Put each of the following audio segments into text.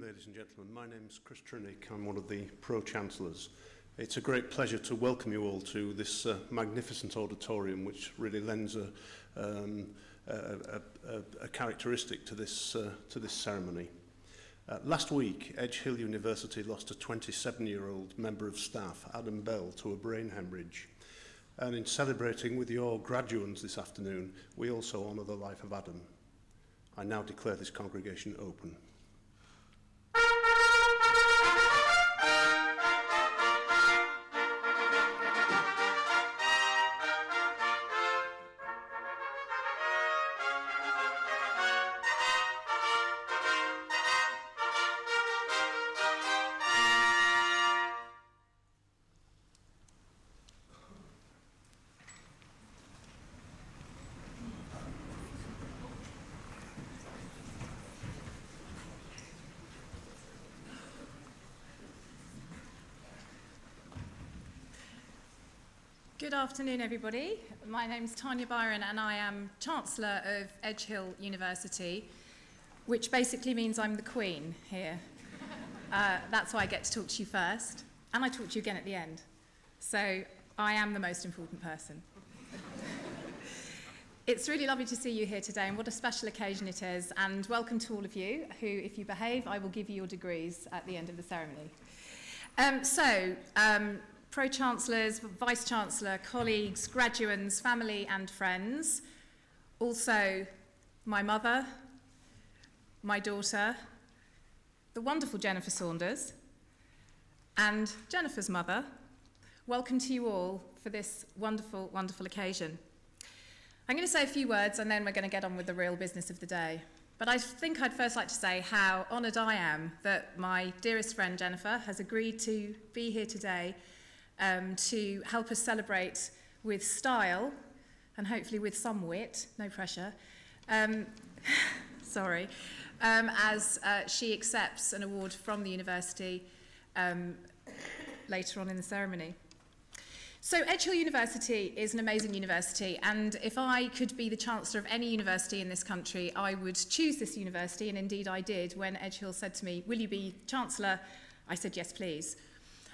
ladies and gentlemen. My name's Chris Trinick. I'm one of the Pro-Chancellors. It's a great pleasure to welcome you all to this magnificent auditorium, which really lends a characteristic to this ceremony. Last week, Edge Hill University lost a 27-year-old member of staff, Adam Bell, to a brain hemorrhage. And in celebrating with your graduands this afternoon, we also honour the life of Adam. I now declare this congregation open. Good afternoon, everybody. My name's Tanya Byron and I am Chancellor of Edge Hill University, which basically means I'm the Queen here. That's why I get to talk to you first, and I talk to you again at the end. So I am the most important person. It's really lovely to see you here today, and what a special occasion it is, and welcome to all of you who, if you behave, I will give you your degrees at the end of the ceremony. Pro-Chancellors, Vice-Chancellor, colleagues, graduands, family and friends, also my mother, my daughter, the wonderful Jennifer Saunders, and Jennifer's mother, welcome to you all for this wonderful, wonderful occasion. I'm going to say a few words and then we're going to get on with the real business of the day. But I think I'd first like to say how honoured I am that my dearest friend Jennifer has agreed to be here today to help us celebrate with style and hopefully with some wit, no pressure, as she accepts an award from the university later on in the ceremony. So Edge Hill University is an amazing university, and if I could be the Chancellor of any university in this country, I would choose this university, and indeed I did. When Edge Hill said to me, "Will you be Chancellor?" I said, "Yes, please."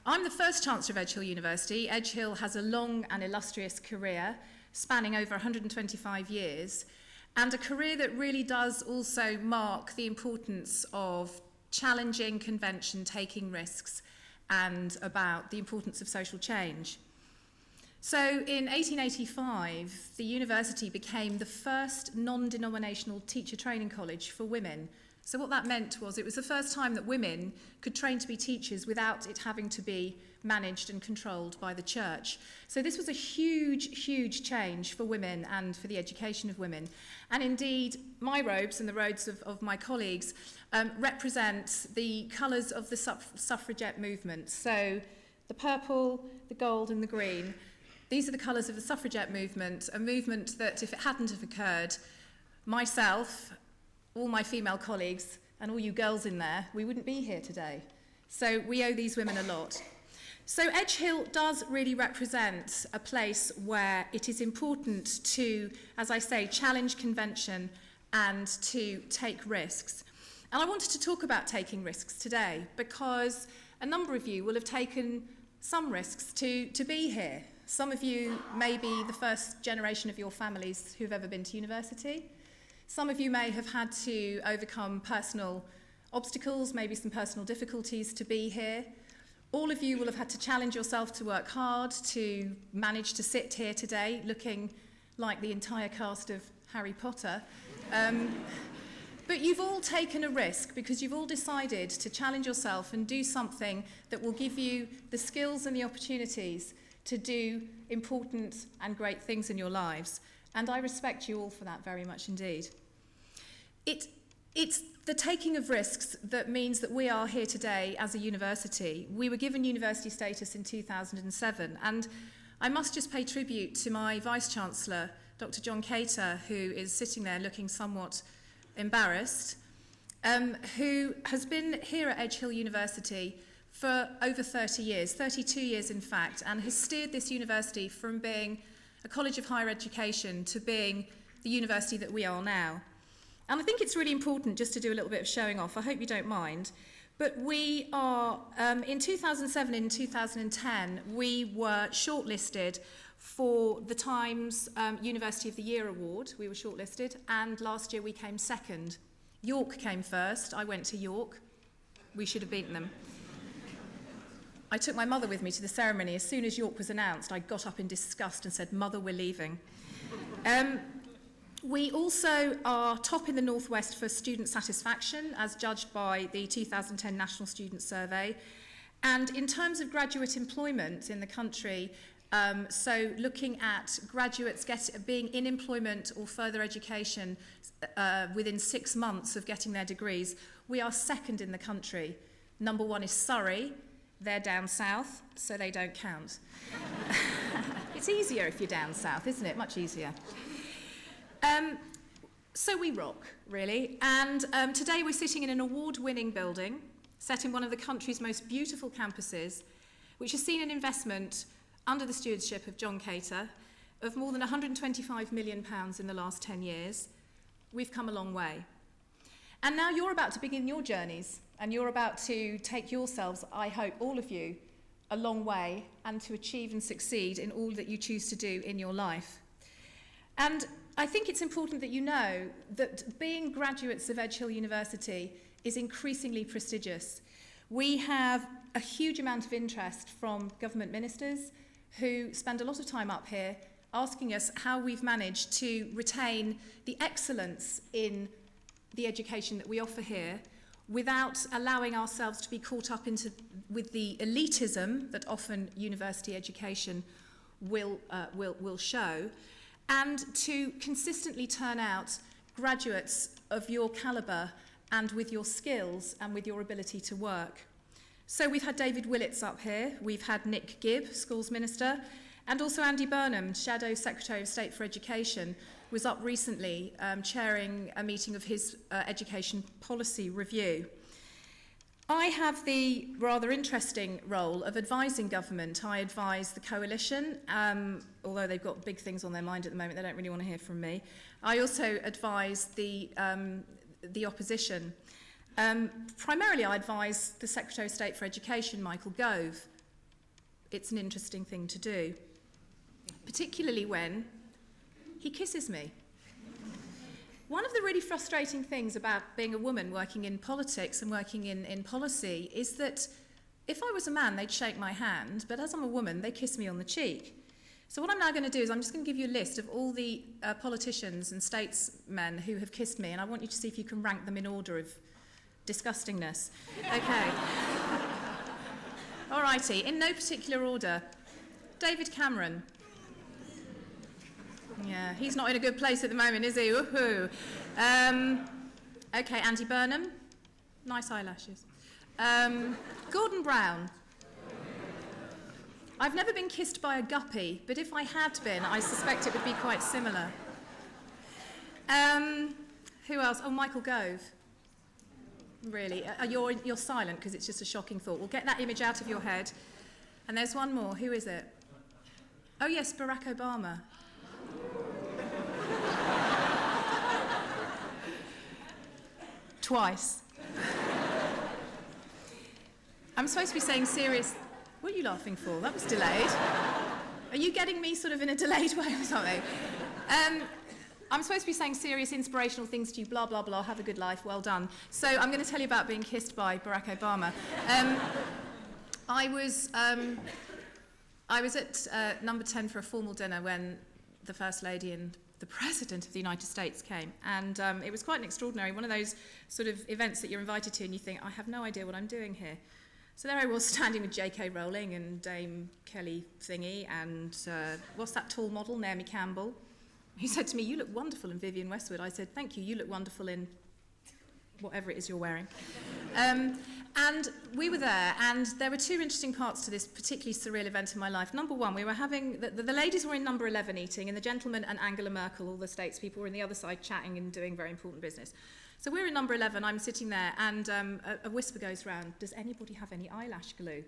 I'm the first Chancellor of Edge Hill University. Edge Hill has a long and illustrious career spanning over 125 years, and a career that really does also mark the importance of challenging convention, taking risks, and about the importance of social change. So in 1885, the university became the first non-denominational teacher training college for women. So what that meant was it was the first time that women could train to be teachers without it having to be managed and controlled by the church. So this was a huge, huge change for women and for the education of women. And indeed, my robes and the robes of my colleagues represent the colours of the suffragette movement. So the purple, the gold and the green, these are the colours of the suffragette movement, a movement that, if it hadn't have occurred, myself, all my female colleagues and all you girls in there, we wouldn't be here today. So we owe these women a lot. So Edge Hill does really represent a place where it is important to, as I say, challenge convention and to take risks. And I wanted to talk about taking risks today because a number of you will have taken some risks to be here. Some of you may be the first generation of your families who've ever been to university. Some of you may have had to overcome personal obstacles, maybe some personal difficulties to be here. All of you will have had to challenge yourself to work hard to manage to sit here today looking like the entire cast of Harry Potter. But you've all taken a risk because you've all decided to challenge yourself and do something that will give you the skills and the opportunities to do important and great things in your lives. And I respect you all for that very much indeed. It's the taking of risks that means that we are here today as a university. We were given university status in 2007, and I must just pay tribute to my Vice-Chancellor, Dr. John Cater, who is sitting there looking somewhat embarrassed, who has been here at Edge Hill University for over 30 years, 32 years in fact, and has steered this university from being a college of higher education to being the university that we are now. And I think it's really important just to do a little bit of showing off, I hope you don't mind, But we are, in 2007 and 2010, we were shortlisted for the Times University of the Year Award. We were shortlisted, and last year we came second. York came first. I went to York. We should have beaten them. I took my mother with me to the ceremony. As soon as York was announced, I got up in disgust and said, "Mother, we're leaving." We also are top in the Northwest for student satisfaction, as judged by the 2010 National Student Survey. And in terms of graduate employment in the country, so looking at graduates being in employment or further education within 6 months of getting their degrees, we are second in the country. Number one is Surrey. They're down south, so they don't count. It's easier if you're down south, isn't it? Much easier. So we rock, really. And today we're sitting in an award-winning building set in one of the country's most beautiful campuses, which has seen an investment under the stewardship of John Cater of more than £125 million in the last 10 years. We've come a long way. And now you're about to begin your journeys, and you're about to take yourselves, I hope, all of you, a long way, and to achieve and succeed in all that you choose to do in your life. And I think it's important that you know that being graduates of Edge Hill University is increasingly prestigious. We have a huge amount of interest from government ministers who spend a lot of time up here asking us how we've managed to retain the excellence in the education that we offer here without allowing ourselves to be caught up with the elitism that often university education will show, and to consistently turn out graduates of your calibre and with your skills and with your ability to work. So we've had David Willits up here, we've had Nick Gibb, Schools Minister, and also Andy Burnham, Shadow Secretary of State for Education, was up recently chairing a meeting of his education policy review. I have the rather interesting role of advising government. I advise the coalition, although they've got big things on their mind at the moment, they don't really want to hear from me. I also advise the opposition. Primarily I advise the Secretary of State for Education, Michael Gove. It's an interesting thing to do, particularly when he kisses me. One of the really frustrating things about being a woman working in politics and working in policy is that if I was a man, they'd shake my hand, but as I'm a woman, they kiss me on the cheek. So what I'm now going to do is I'm just going to give you a list of all the politicians and statesmen who have kissed me, and I want you to see if you can rank them in order of disgustingness. Okay. All righty, in no particular order. David Cameron. Yeah, he's not in a good place at the moment, is he? Woohoo. Okay, Andy Burnham. Nice eyelashes. Gordon Brown. I've never been kissed by a guppy, but if I had been, I suspect it would be quite similar. Who else? Oh, Michael Gove. Really? You're silent because it's just a shocking thought. We'll get that image out of your head. And there's one more. Who is it? Oh, yes, Barack Obama. Twice. I'm supposed to be saying serious... What are you laughing for? That was delayed. Are you getting me sort of in a delayed way or something? I'm supposed to be saying serious, inspirational things to you, blah, blah, blah, have a good life, well done. So I'm going to tell you about being kissed by Barack Obama. I was at number 10 for a formal dinner when the First Lady and the President of the United States came. And it was quite an extraordinary, one of those sort of events that you're invited to and you think, I have no idea what I'm doing here. So there I was standing with J.K. Rowling and Dame Kelly Thingy and what's that tall model, Naomi Campbell. He said to me, you look wonderful in Vivienne Westwood. I said, thank you, you look wonderful in whatever it is you're wearing. And we were there, and there were two interesting parts to this particularly surreal event in my life. Number one, we were having, the ladies were in number 11 eating, and the gentlemen and Angela Merkel, all the statespeople, were on the other side chatting and doing very important business. So we're in number 11, I'm sitting there, and a whisper goes round, does anybody have any eyelash glue?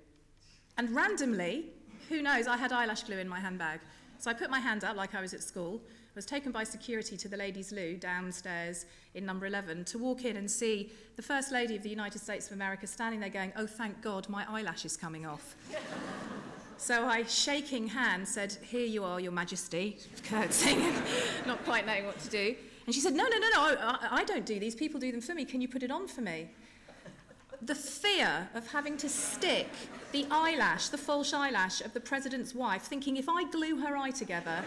And randomly, who knows, I had eyelash glue in my handbag. So I put my hand up like I was at school, was taken by security to the ladies' loo downstairs in number 11 to walk in and see the First Lady of the United States of America standing there going, "Oh, thank God, my eyelash is coming off." So I, shaking hands, said, "Here you are, Your Majesty," curtsying, not quite knowing what to do. And she said, no, I don't do these. People do them for me. Can you put it on for me? The fear of having to stick the eyelash, the false eyelash of the president's wife, thinking if I glue her eye together,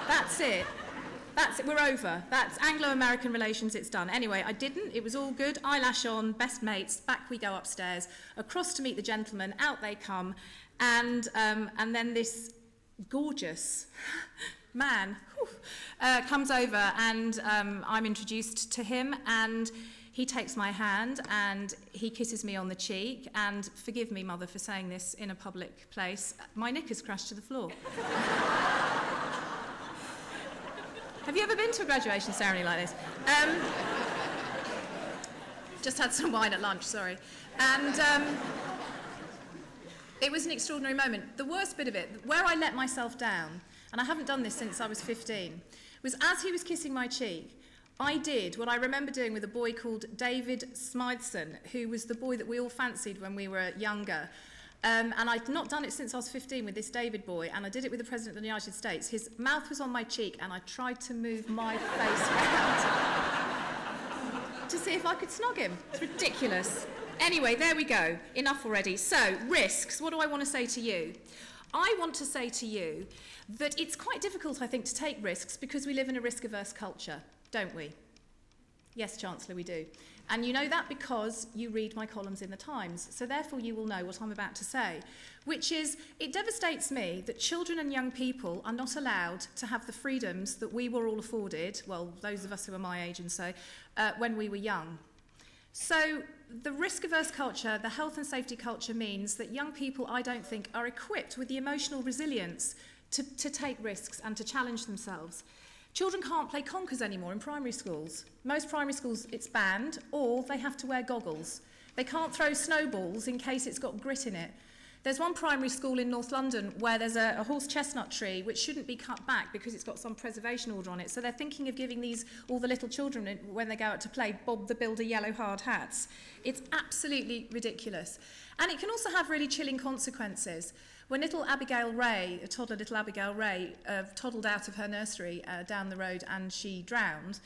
that's it. That's it. We're over. That's Anglo-American relations. It's done. Anyway, I didn't. It was all good. Eyelash on, best mates. Back we go upstairs. Across to meet the gentlemen. Out they come. And then this gorgeous man comes over, and I'm introduced to him, and he takes my hand and he kisses me on the cheek, and forgive me, Mother, for saying this in a public place, my knickers crashed to the floor. Have you ever been to a graduation ceremony like this? Just had some wine at lunch, sorry. And it was an extraordinary moment. The worst bit of it, where I let myself down, and I haven't done this since I was 15, was as he was kissing my cheek, I did what I remember doing with a boy called David Smytheson, who was the boy that we all fancied when we were younger. And I'd not done it since I was 15 with this David boy, and I did it with the President of the United States. His mouth was on my cheek, and I tried to move my face around to see if I could snog him. It's ridiculous. Anyway, there we go. Enough already. So, risks. What do I want to say to you? I want to say to you that it's quite difficult, I think, to take risks because we live in a risk-averse culture, don't we? Yes, Chancellor, we do. And you know that because you read my columns in the Times. So therefore you will know what I'm about to say, which is, it devastates me that children and young people are not allowed to have the freedoms that we were all afforded, well, those of us who are my age and so, when we were young. So the risk-averse culture, the health and safety culture means that young people, I don't think, are equipped with the emotional resilience to take risks and to challenge themselves. Children can't play conkers anymore in primary schools. Most primary schools, it's banned, or they have to wear goggles. They can't throw snowballs in case it's got grit in it. There's one primary school in North London where there's a horse chestnut tree which shouldn't be cut back because it's got some preservation order on it. So they're thinking of giving all the little children, when they go out to play, Bob the Builder yellow hard hats. It's absolutely ridiculous. And it can also have really chilling consequences. When little Abigail Ray, toddler little Abigail Ray, toddled out of her nursery down the road and she drowned,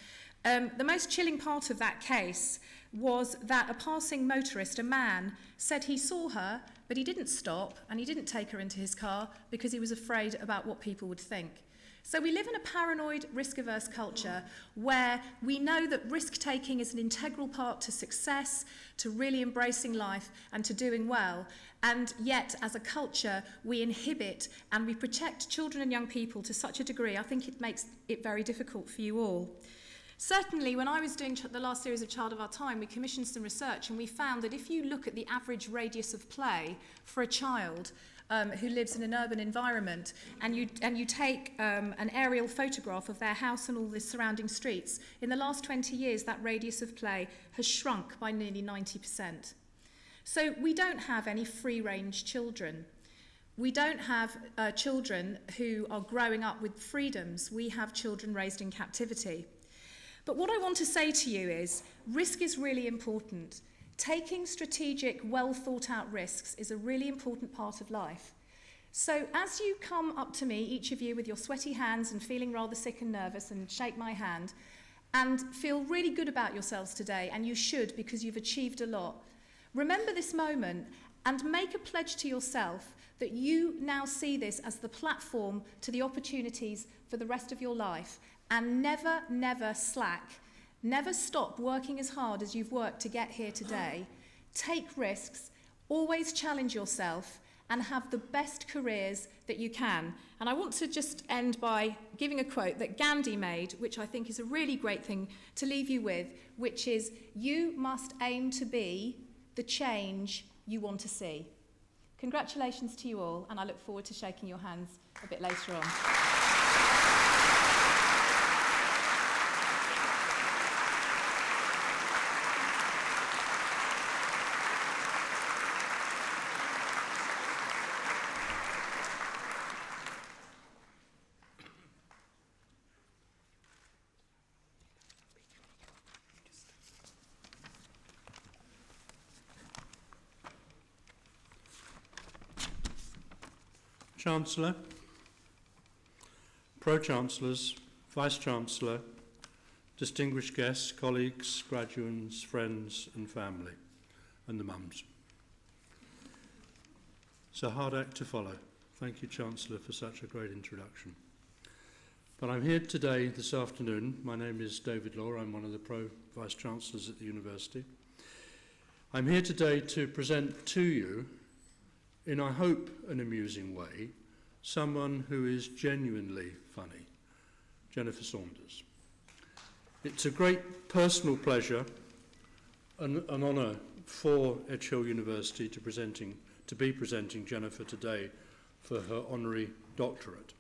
the most chilling part of that case was that a passing motorist, a man, said he saw her, but he didn't stop and he didn't take her into his car because he was afraid about what people would think. So we live in a paranoid, risk-averse culture where we know that risk-taking is an integral part to success, to really embracing life and to doing well. And yet, as a culture, we inhibit and we protect children and young people to such a degree, I think it makes it very difficult for you all. Certainly, when I was doing the last series of Child of Our Time, we commissioned some research and we found that if you look at the average radius of play for a child who lives in an urban environment and you take an aerial photograph of their house and all the surrounding streets, in the last 20 years that radius of play has shrunk by nearly 90%. So we don't have any free-range children. We don't have children who are growing up with freedoms. We have children raised in captivity. But what I want to say to you is, risk is really important. Taking strategic, well-thought-out risks is a really important part of life. So as you come up to me, each of you, with your sweaty hands and feeling rather sick and nervous, and shake my hand, and feel really good about yourselves today, and you should because you've achieved a lot, remember this moment and make a pledge to yourself that you now see this as the platform to the opportunities for the rest of your life. And never, never slack. Never stop working as hard as you've worked to get here today. Take risks, always challenge yourself, and have the best careers that you can. And I want to just end by giving a quote that Gandhi made, which I think is a really great thing to leave you with, which is, "You must aim to be the change you want to see." Congratulations to you all, and I look forward to shaking your hands a bit later on. Chancellor, Pro-Chancellors, Vice-Chancellor, distinguished guests, colleagues, graduates, friends and family, and the mums. It's a hard act to follow. Thank you, Chancellor, for such a great introduction. But I'm here today, this afternoon. My name is David Law. I'm one of the Pro-Vice-Chancellors at the University. I'm here today to present to you, in I hope an amusing way, someone who is genuinely funny, Jennifer Saunders. It's a great personal pleasure and an honour for Edge Hill University to be presenting Jennifer today for her honorary doctorate.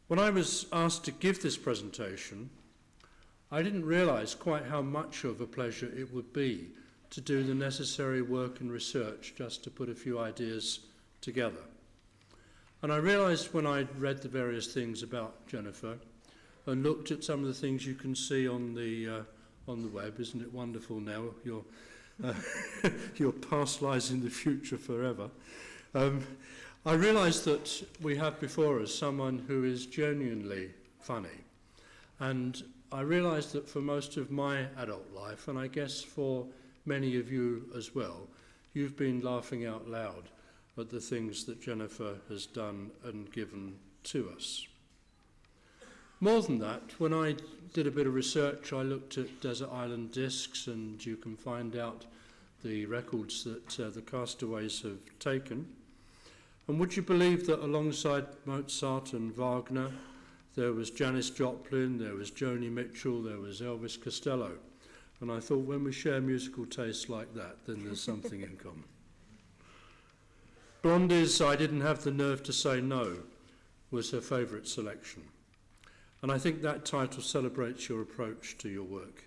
When I was asked to give this presentation, I didn't realise quite how much of a pleasure it would be to do the necessary work and research just to put a few ideas together. And I realised when I read the various things about Jennifer and looked at some of the things you can see on the web, isn't it wonderful now? Your past lies in the future forever. I realised that we have before us someone who is genuinely funny. And I realised that for most of my adult life, and I guess for many of you as well, you've been laughing out loud at the things that Jennifer has done and given to us. More than that, when I did a bit of research, I looked at Desert Island Discs, and you can find out the records that the castaways have taken. And would you believe that alongside Mozart and Wagner, there was Janis Joplin, there was Joni Mitchell, there was Elvis Costello. And I thought, when we share musical tastes like that, then there's something in common. Blondie's I Didn't Have the Nerve to Say No was her favourite selection. And I think that title celebrates your approach to your work.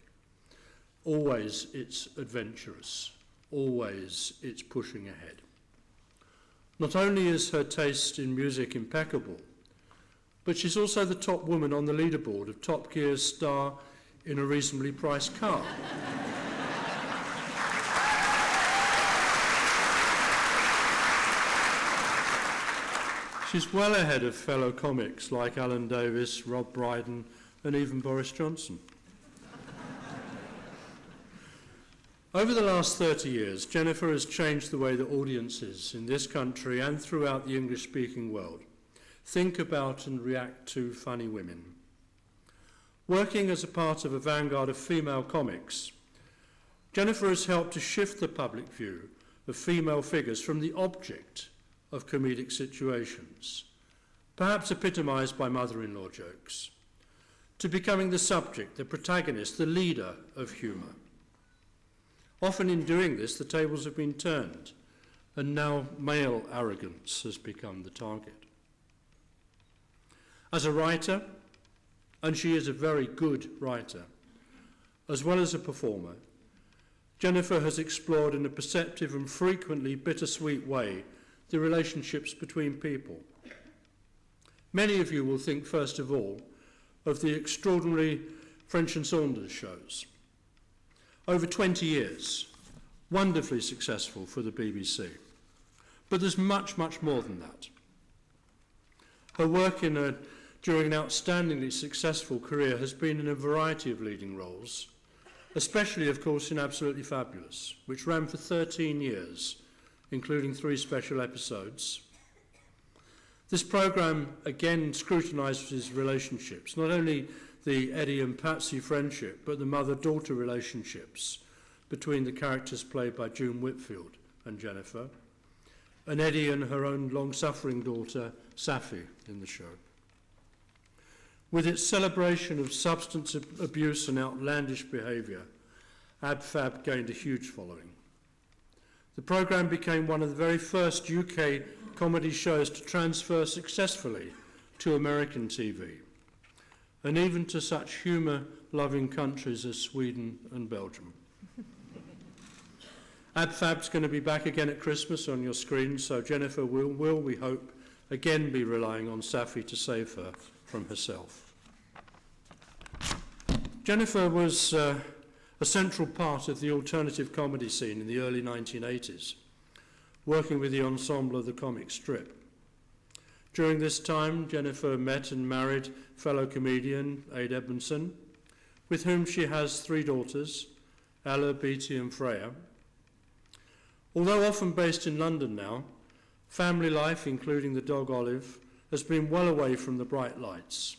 Always it's adventurous. Always it's pushing ahead. Not only is her taste in music impeccable, but she's also the top woman on the leaderboard of Top Gear's star in a reasonably priced car. She's well ahead of fellow comics like Alan Davis, Rob Brydon, and even Boris Johnson. Over the last 30 years, Jennifer has changed the way that audiences in this country and throughout the English-speaking world think about and react to funny women. Working as a part of a vanguard of female comics, Jennifer has helped to shift the public view of female figures from the object of comedic situations, perhaps epitomised by mother-in-law jokes, to becoming the subject, the protagonist, the leader of humour. Often in doing this, the tables have been turned, and now male arrogance has become the target. As a writer, and she is a very good writer, as well as a performer, Jennifer has explored in a perceptive and frequently bittersweet way the relationships between people. Many of you will think, first of all, of the extraordinary French and Saunders shows. Over 20 years, wonderfully successful for the BBC. But there's much, much more than that. Her work during an outstandingly successful career has been in a variety of leading roles, especially, of course, in Absolutely Fabulous, which ran for 13 years, including 3 special episodes. This programme again scrutinises relationships, not only the Eddie and Patsy friendship, but the mother-daughter relationships between the characters played by June Whitfield and Jennifer, and Eddie and her own long-suffering daughter, Safi, in the show. With its celebration of substance abuse and outlandish behaviour, Ab Fab gained a huge following. The programme became one of the very first UK comedy shows to transfer successfully to American TV, and even to such humour-loving countries as Sweden and Belgium. Ab Fab's going to be back again at Christmas on your screen, so Jennifer will, we hope, again be relying on Safi to save her from herself. Jennifer was a central part of the alternative comedy scene in the early 1980s, working with the ensemble of the comic strip. During this time, Jennifer met and married fellow comedian Ade Edmondson, with whom she has 3 daughters, Ella, Beatty and Freya. Although often based in London now, family life, including the dog Olive, has been well away from the bright lights.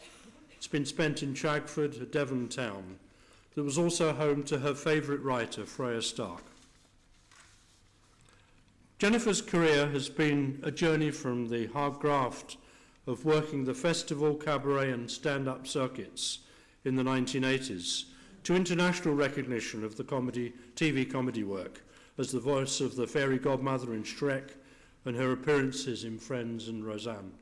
It's been spent in Chagford, a Devon town, that was also home to her favourite writer, Freya Stark. Jennifer's career has been a journey from the hard graft of working the festival, cabaret and stand-up circuits in the 1980s to international recognition of the TV comedy work as the voice of the fairy godmother in Shrek and her appearances in Friends and Roseanne.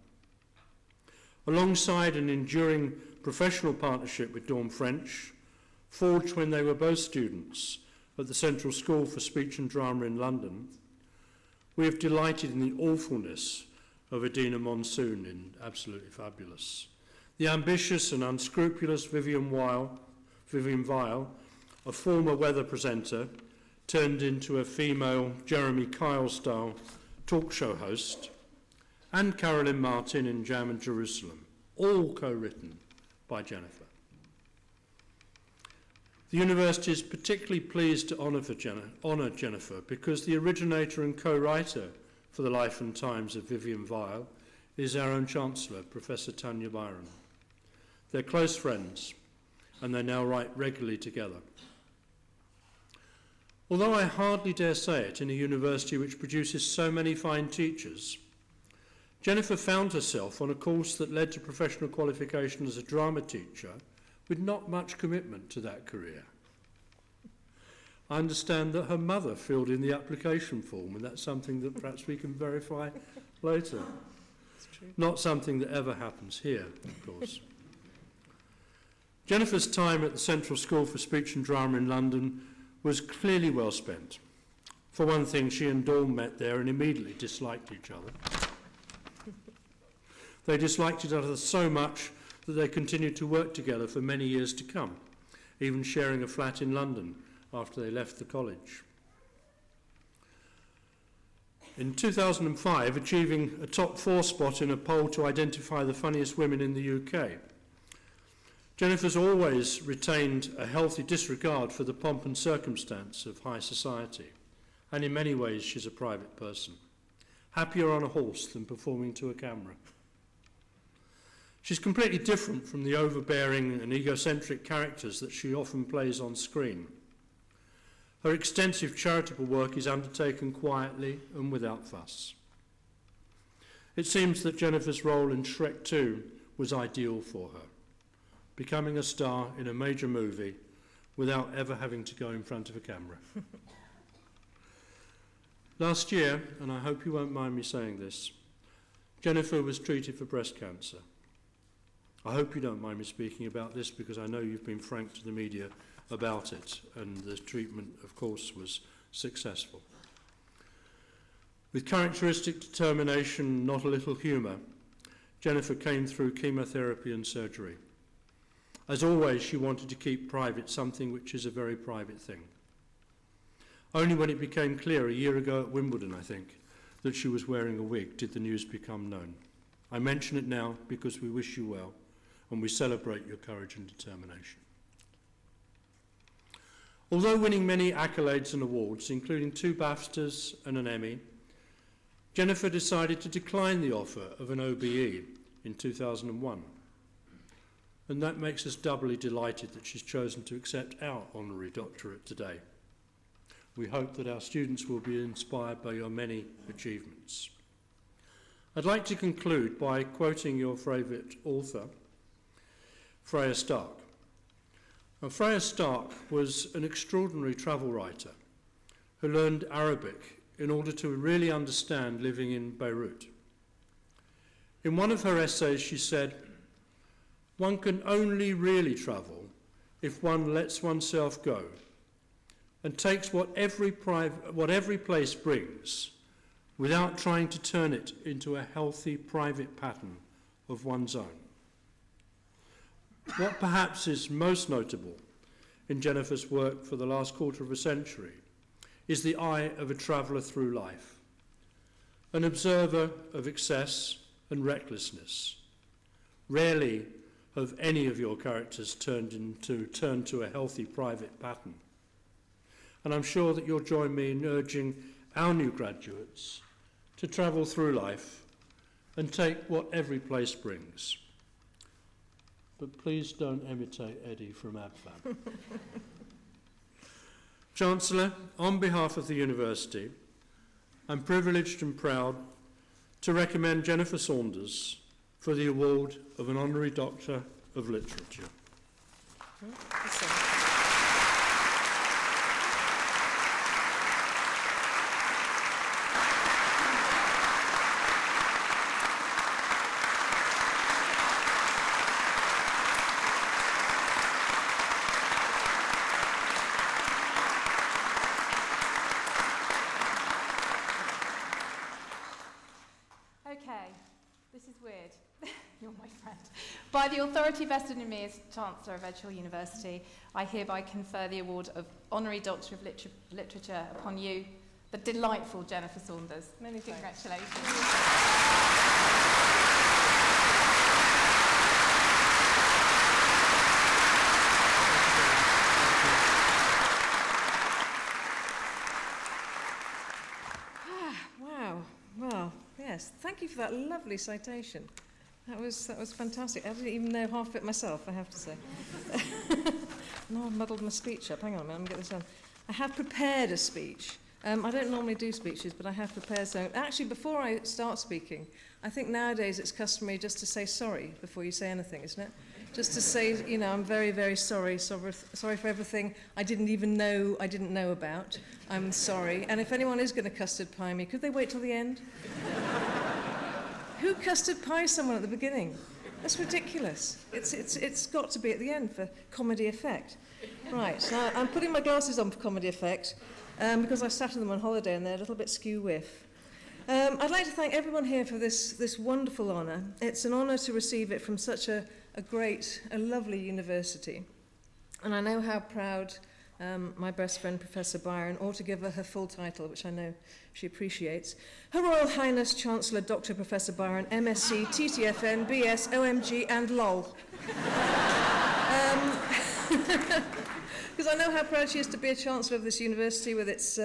Alongside an enduring professional partnership with Dawn French, forged when they were both students at the Central School for Speech and Drama in London, we have delighted in the awfulness of Adina Monsoon in Absolutely Fabulous. The ambitious and unscrupulous Vivian Vile, a former weather presenter, turned into a female Jeremy Kyle-style talk show host, and Carolyn Martin in Jam and Jerusalem, all co-written by Jennifer. The university is particularly pleased to honour Jennifer because the originator and co-writer for The Life and Times of Vivian Vile is our own Chancellor, Professor Tanya Byron. They're close friends, and they now write regularly together. Although I hardly dare say it in a university which produces so many fine teachers, Jennifer found herself on a course that led to professional qualification as a drama teacher with not much commitment to that career. I understand that her mother filled in the application form, and that's something that perhaps we can verify later. Not something that ever happens here, of course. Jennifer's time at the Central School for Speech and Drama in London was clearly well spent. For one thing, she and Dawn met there and immediately disliked each other. They disliked each other so much that they continued to work together for many years to come, even sharing a flat in London after they left the college. In 2005, achieving a top 4 spot in a poll to identify the funniest women in the UK, Jennifer's always retained a healthy disregard for the pomp and circumstance of high society, and in many ways she's a private person, happier on a horse than performing to a camera. She's completely different from the overbearing and egocentric characters that she often plays on screen. Her extensive charitable work is undertaken quietly and without fuss. It seems that Jennifer's role in Shrek 2 was ideal for her, becoming a star in a major movie without ever having to go in front of a camera. Last year, and I hope you won't mind me saying this, Jennifer was treated for breast cancer. I hope you don't mind me speaking about this because I know you've been frank to the media about it, and the treatment, of course, was successful. With characteristic determination, not a little humour, Jennifer came through chemotherapy and surgery. As always, she wanted to keep private something which is a very private thing. Only when it became clear a year ago at Wimbledon, I think, that she was wearing a wig did the news become known. I mention it now because we wish you well and we celebrate your courage and determination. Although winning many accolades and awards, including 2 BAFTAs and an Emmy, Jennifer decided to decline the offer of an OBE in 2001. And that makes us doubly delighted that she's chosen to accept our honorary doctorate today. We hope that our students will be inspired by your many achievements. I'd like to conclude by quoting your favourite author, Freya Stark. Now, Freya Stark was an extraordinary travel writer who learned Arabic in order to really understand living in Beirut. In one of her essays, she said, "One can only really travel if one lets oneself go and takes what every place brings without trying to turn it into a healthy private pattern of one's own." What perhaps is most notable in Jennifer's work for the last quarter of a century is the eye of a traveller through life, an observer of excess and recklessness. Rarely have any of your characters turned to a healthy private pattern. And I'm sure that you'll join me in urging our new graduates to travel through life and take what every place brings. But please don't imitate Eddie from AbFab. Chancellor, on behalf of the University, I'm privileged and proud to recommend Jennifer Saunders for the award of an Honorary Doctor of Literature. Okay, this is weird. You're my friend. By the authority vested in me as Chancellor of Edge Hill University, I hereby confer the award of Honorary Doctor of Literature upon you, the delightful Jennifer Saunders. Many congratulations. Wow. Well, yes. Thank you for that lovely citation. That was fantastic. I didn't even know half of it myself, I have to say. No, I've muddled my speech up. Hang on a minute, I'm going to get this done. I have prepared a speech. I don't normally do speeches, but I have prepared something. Actually, before I start speaking, I think nowadays it's customary just to say sorry before you say anything, isn't it? Just to say, you know, I'm very, very sorry for everything I didn't know about. I'm sorry. And if anyone is going to custard pie me, could they wait till the end? Who custard pies someone at the beginning? That's ridiculous. It's got to be at the end for comedy effect. Right, now I'm putting my glasses on for comedy effect because I sat in them on holiday and they're a little bit skew-whiff. I'd like to thank everyone here for this wonderful honour. It's an honour to receive it from such a lovely university. And I know how proud my best friend, Professor Byron, ought to give her full title, which I know she appreciates. Her Royal Highness Chancellor Dr. Professor Byron, MSc, TTFN, BS, OMG, and LOL. Because I know how proud she is to be a Chancellor of this university with its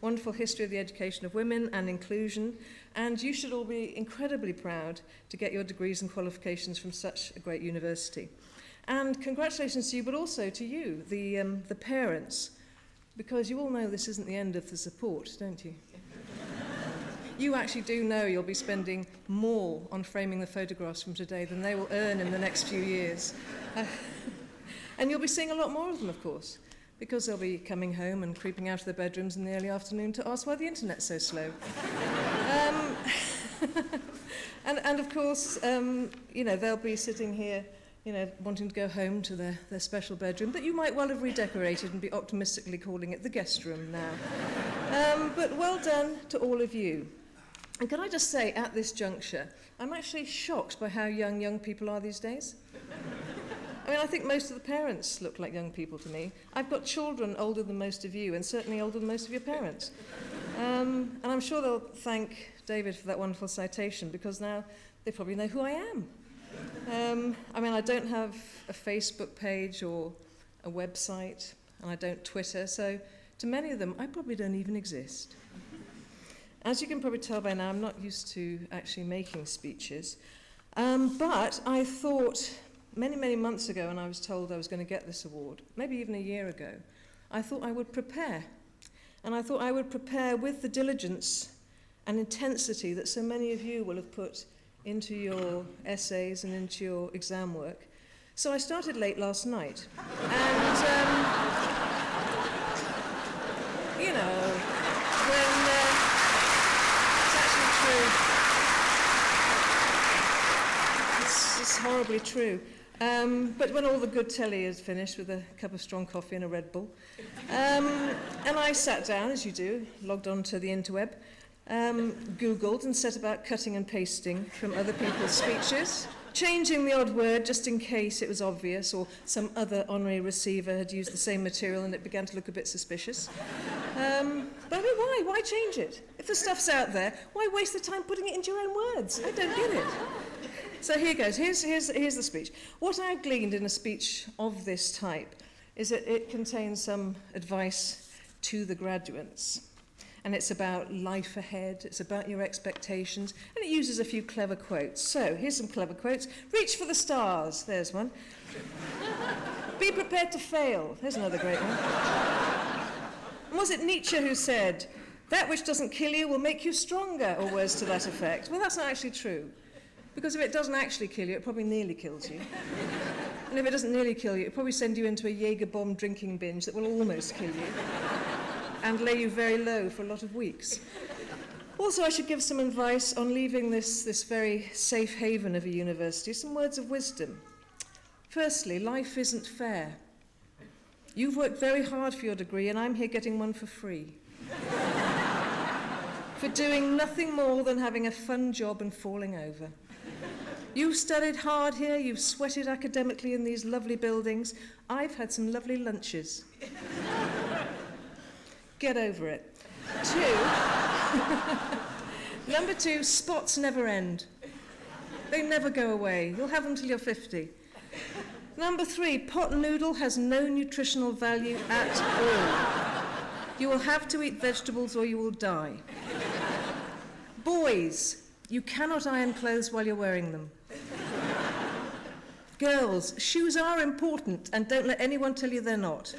wonderful history of the education of women and inclusion. And you should all be incredibly proud to get your degrees and qualifications from such a great university. And congratulations to you, but also to you, the parents, because you all know this isn't the end of the support, don't you? You actually do know you'll be spending more on framing the photographs from today than they will earn in the next few years. And you'll be seeing a lot more of them, of course, because they'll be coming home and creeping out of their bedrooms in the early afternoon to ask why the internet's so slow. And of course, you know, they'll be sitting here, you know, wanting to go home to their special bedroom that you might well have redecorated and be optimistically calling it the guest room now. But well done to all of you. And can I just say, at this juncture, I'm actually shocked by how young people are these days. I mean, I think most of the parents look like young people to me. I've got children older than most of you, and certainly older than most of your parents. And I'm sure they'll thank David for that wonderful citation, because now they probably know who I am. I mean, I don't have a Facebook page or a website, and I don't Twitter, so to many of them, I probably don't even exist. As you can probably tell by now, I'm not used to actually making speeches, but I thought many months ago, when I was told I was going to get this award, maybe even a year ago, I thought I would prepare. And I thought I would prepare with the diligence and intensity that so many of you will have put into your essays and into your exam work. So I started late last night. And, you know, when it's actually true. It's horribly true. But when all the good telly is finished with a cup of strong coffee and a Red Bull, and I sat down, as you do, logged on to the interweb, Googled and set about cutting and pasting from other people's speeches, changing the odd word just in case it was obvious or some other honorary receiver had used the same material and it began to look a bit suspicious. But I mean, why? Why change it? If the stuff's out there, why waste the time putting it into your own words? I don't get it. So here goes. Here's the speech. What I've gleaned in a speech of this type is that it contains some advice to the graduates. And it's about life ahead, it's about your expectations, and it uses a few clever quotes. So, here's some clever quotes. Reach for the stars, there's one. Be prepared to fail, there's another great one. And was it Nietzsche who said, that which doesn't kill you will make you stronger, or words to that effect? Well, that's not actually true. Because if it doesn't actually kill you, it probably nearly kills you. And if it doesn't nearly kill you, it'll probably send you into a Jaeger bomb drinking binge that will almost kill you. And lay you very low for a lot of weeks. Also, I should give some advice on leaving this very safe haven of a university, some words of wisdom. Firstly, life isn't fair. You've worked very hard for your degree, and I'm here getting one for free. For doing nothing more than having a fun job and falling over. You've studied hard here, you've sweated academically in these lovely buildings. I've had some lovely lunches. Get over it. Number two, spots never end. They never go away. You'll have them till you're 50. Number three, pot noodle has no nutritional value at all. You will have to eat vegetables or you will die. Boys, you cannot iron clothes while you're wearing them. Girls, shoes are important and don't let anyone tell you they're not.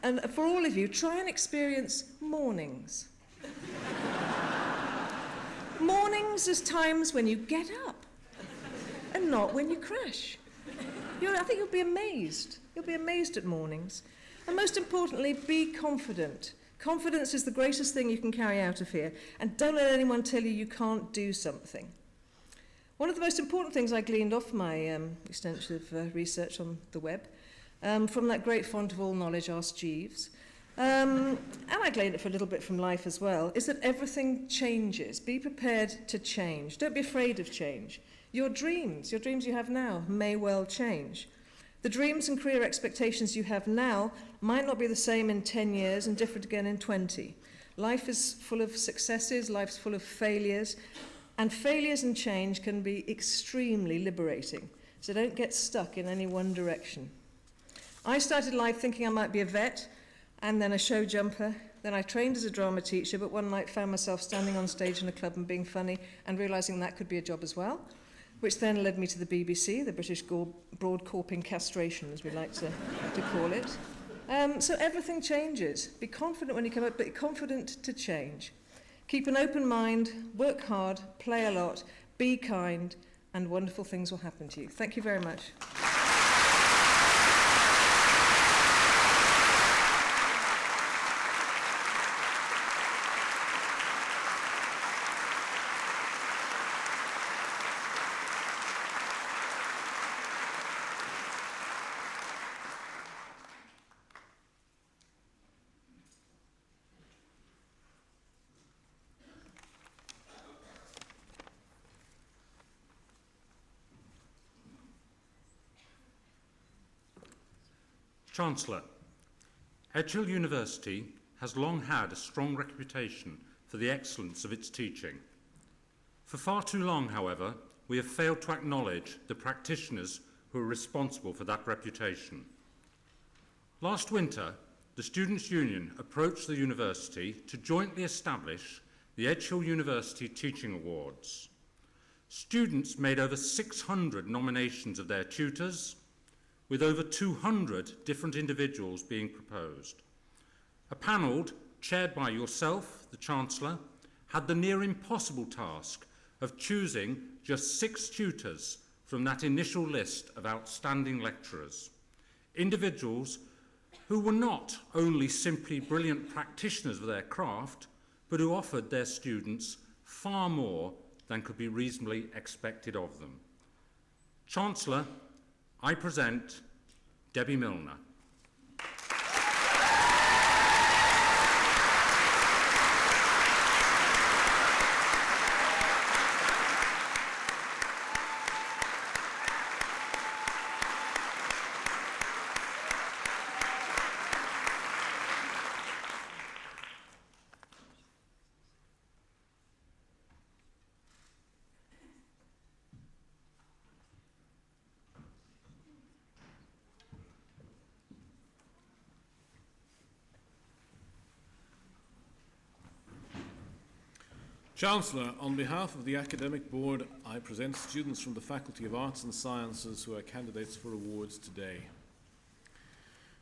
And for all of you, try and experience mornings. Mornings is times when you get up and not when you crash. I think you'll be amazed. You'll be amazed at mornings. And most importantly, be confident. Confidence is the greatest thing you can carry out of here. And don't let anyone tell you you can't do something. One of the most important things I gleaned off my extensive research on the web from that great font of all knowledge, Ask Jeeves, and I gleaned it for a little bit from life as well, is that everything changes. Be prepared to change. Don't be afraid of change. Your dreams you have now may well change. The dreams and career expectations you have now might not be the same in 10 years and different again in 20. Life is full of successes, life's full of failures, and failures and change can be extremely liberating. So don't get stuck in any one direction. I started life thinking I might be a vet, and then a show jumper. Then I trained as a drama teacher, but one night found myself standing on stage in a club and being funny, and realising that could be a job as well, which then led me to the BBC, the British Broadcasting Castration, as we like to call it. So everything changes. Be confident when you come up, but be confident to change. Keep an open mind, work hard, play a lot, be kind, and wonderful things will happen to you. Thank you very much. Chancellor, Edge Hill University has long had a strong reputation for the excellence of its teaching. For far too long, however, we have failed to acknowledge the practitioners who are responsible for that reputation. Last winter, the Students' Union approached the university to jointly establish the Edge Hill University Teaching Awards. Students made over 600 nominations of their tutors, with over 200 different individuals being proposed. A panel, chaired by yourself, the Chancellor, had the near impossible task of choosing just 6 tutors from that initial list of outstanding lecturers, individuals who were not only simply brilliant practitioners of their craft, but who offered their students far more than could be reasonably expected of them. Chancellor, I present Debbie Milner. Chancellor, on behalf of the Academic Board, I present students from the Faculty of Arts and Sciences who are candidates for awards today.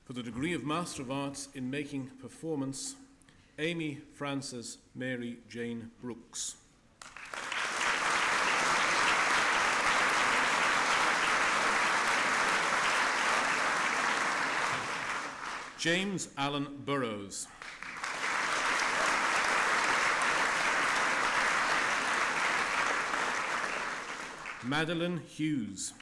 For the degree of Master of Arts in Making Performance, Amy Frances Mary Jane Brooks. James Allen Burrows. Madeline Hughes.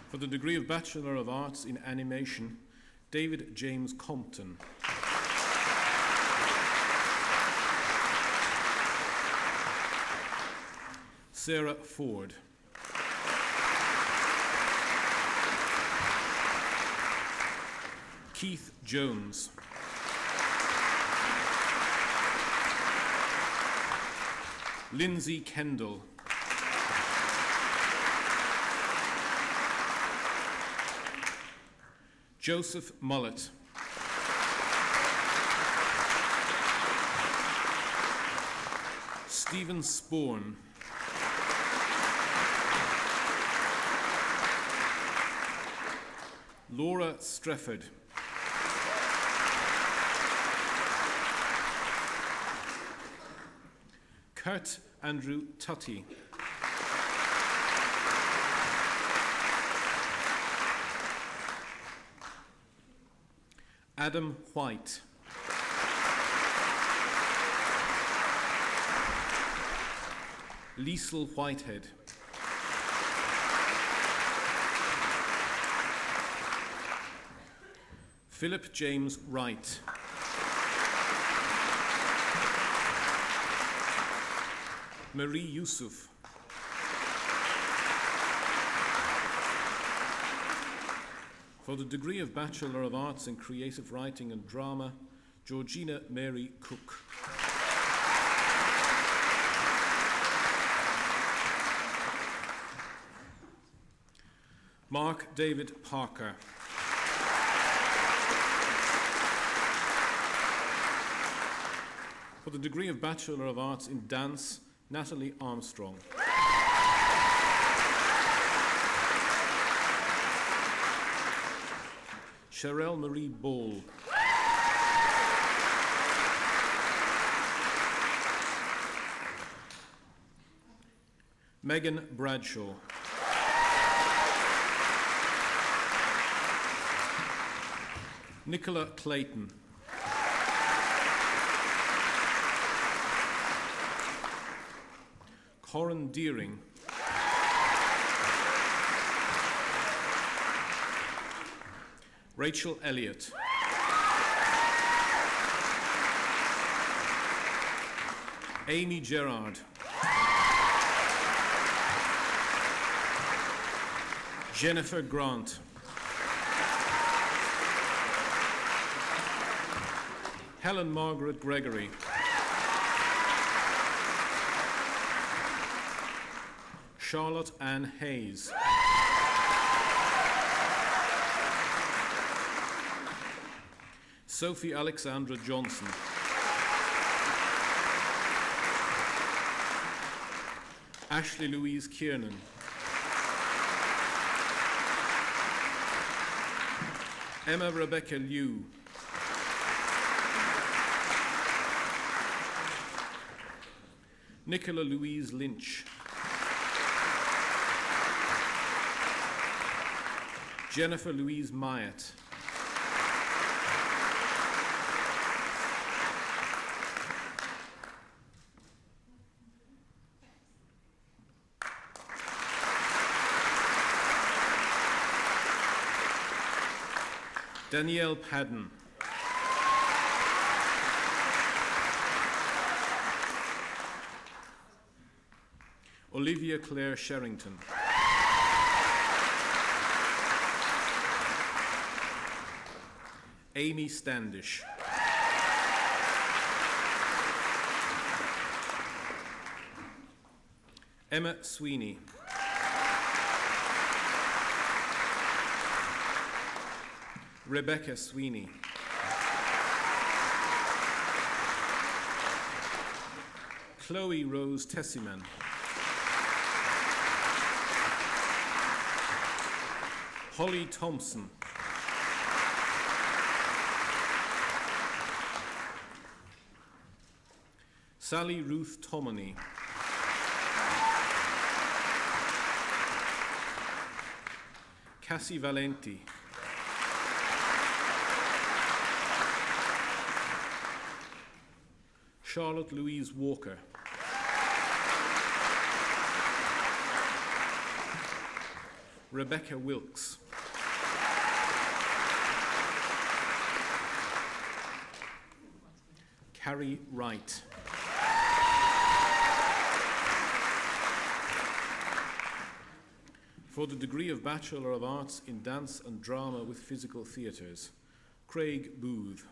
For the degree of Bachelor of Arts in Animation, David James Compton. Sarah Ford. Keith Jones. Lindsay Kendall. Joseph Mullett. Stephen Sporn. Laura Strefford. Kurt Andrew Tutty. Adam White. Liesl Whitehead. Philip James Wright. Marie Yusuf. For the degree of Bachelor of Arts in Creative Writing and Drama, Georgina Mary Cook. Mark David Parker. For the degree of Bachelor of Arts in Dance, Natalie Armstrong. Sherelle Marie Ball. Megan Bradshaw. Nicola Clayton. Corin Deering. Rachel Elliott. Amy Gerard. Jennifer Grant. Helen Margaret Gregory. Charlotte Ann Hayes. Sophie Alexandra Johnson. Ashley Louise Kiernan. Emma Rebecca Liu. Nicola Louise Lynch. Jennifer Louise Myatt. Danielle Padden. Olivia Claire Sherrington. Amy Standish. Emma Sweeney. Rebecca Sweeney. Chloe Rose Tessiman. Holly Thompson. Sally Ruth Tomany. Cassie Valenti. Charlotte Louise Walker. Rebecca Wilkes. Carrie Wright. For the degree of Bachelor of Arts in Dance and Drama with Physical Theatres, Craig Booth.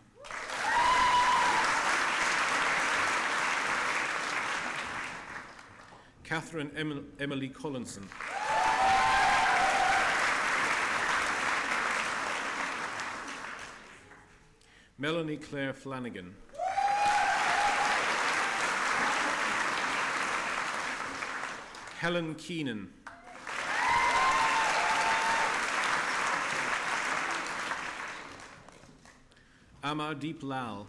Catherine Emily Collinson. Melanie Claire Flanagan. Helen Keenan. Amardeep Lal.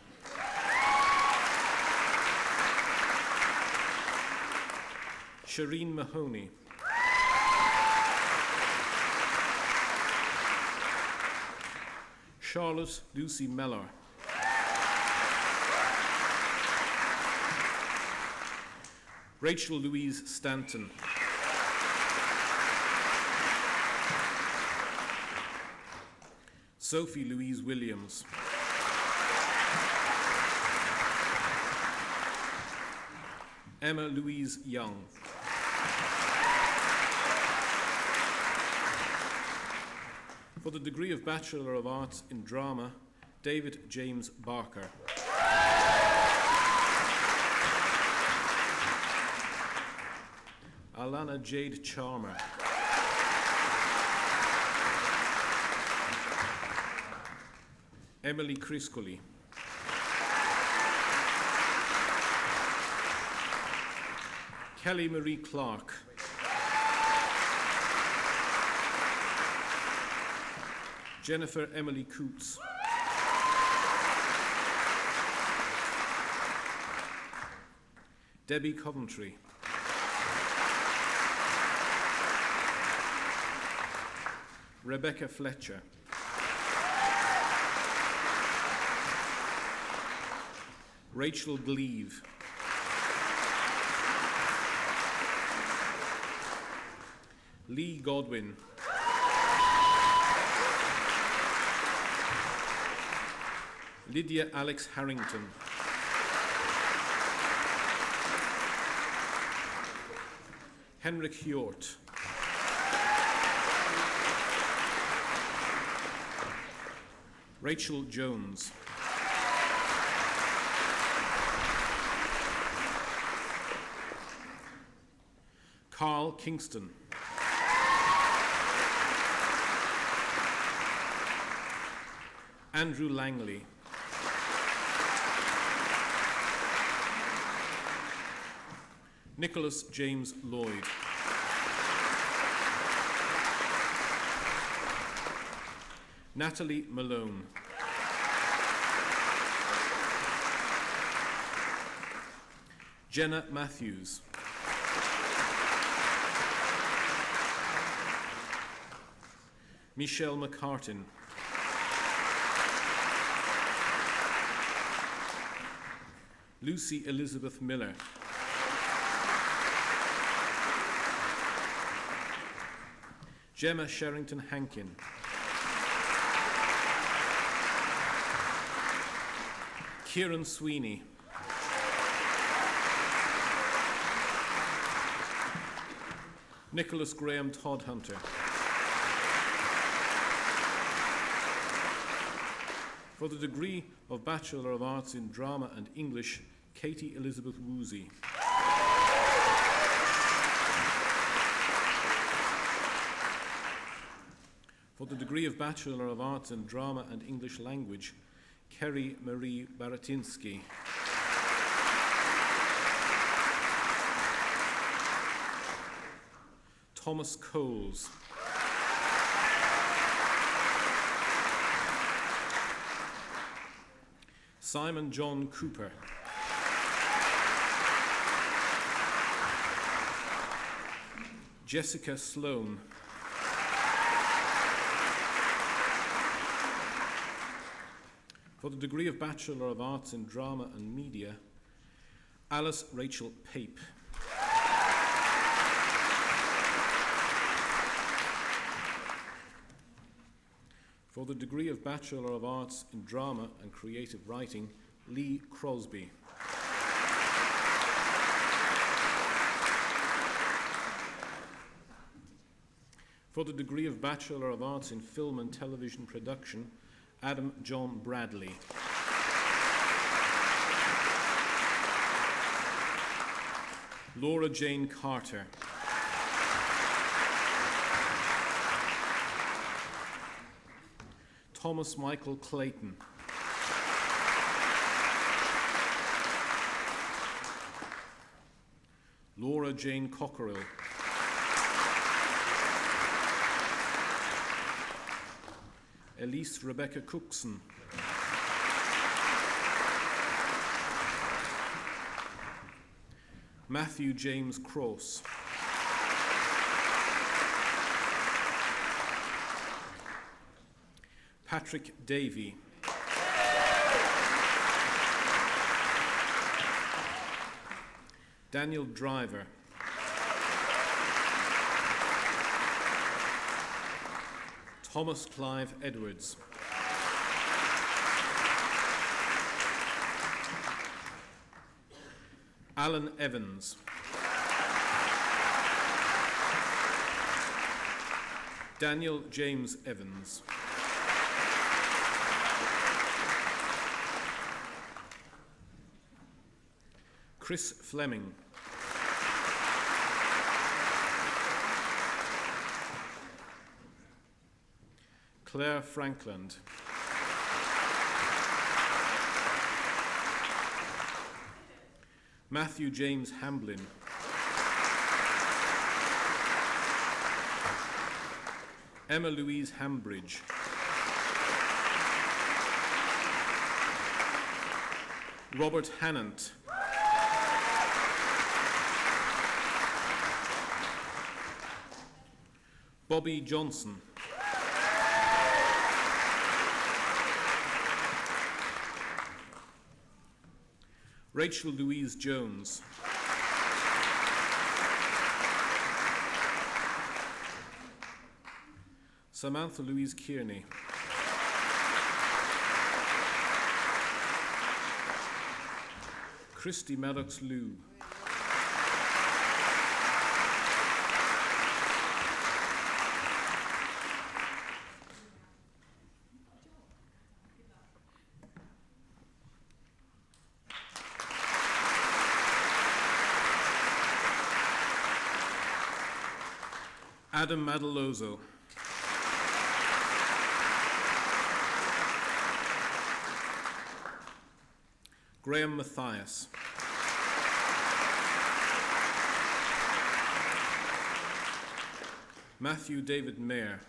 Shireen Mahoney. Charlotte Lucy Mellor. Rachel Louise Stanton. Sophie Louise Williams. Emma Louise Young. For the degree of Bachelor of Arts in Drama, David James Barker. Alana Jade Charmer. Emily Criscully. Kelly Marie Clark. Jennifer Emily Coots. Debbie Coventry. Rebecca Fletcher. Rachel Gleave. Lee Godwin. Lydia Alex Harrington. Henrik Hjort. Rachel Jones. Carl Kingston. Andrew Langley. Nicholas James Lloyd. Natalie Malone. Jenna Matthews. Michelle McCartin. Lucy Elizabeth Miller. Gemma Sherrington Hankin. Kieran Sweeney. Nicholas Graham Todhunter. For the degree of Bachelor of Arts in Drama and English, Katie Elizabeth Woozy. For the degree of Bachelor of Arts in Drama and English Language, Kerry Marie Baratinsky. Thomas Coles. Simon John Cooper. Jessica Sloan. For the degree of Bachelor of Arts in Drama and Media, Alice Rachel Pape. For the degree of Bachelor of Arts in Drama and Creative Writing, Lee Crosby. For the degree of Bachelor of Arts in Film and Television Production, Adam John Bradley. Laura Jane Carter. Thomas Michael Clayton. Laura Jane Cockerill. Elise Rebecca Cookson. Matthew James Cross. Patrick Davey. Daniel Driver. Thomas Clive Edwards. Alan Evans. Daniel James Evans. Chris Fleming. Claire Frankland. Matthew James Hamblin. Emma Louise Hambridge. Robert Hannant. Bobby Johnson. Rachel Louise Jones. Samantha Louise Kearney. Christy Maddox Liu. Adam Madalozo. Graham Mathias. Matthew David Mayer.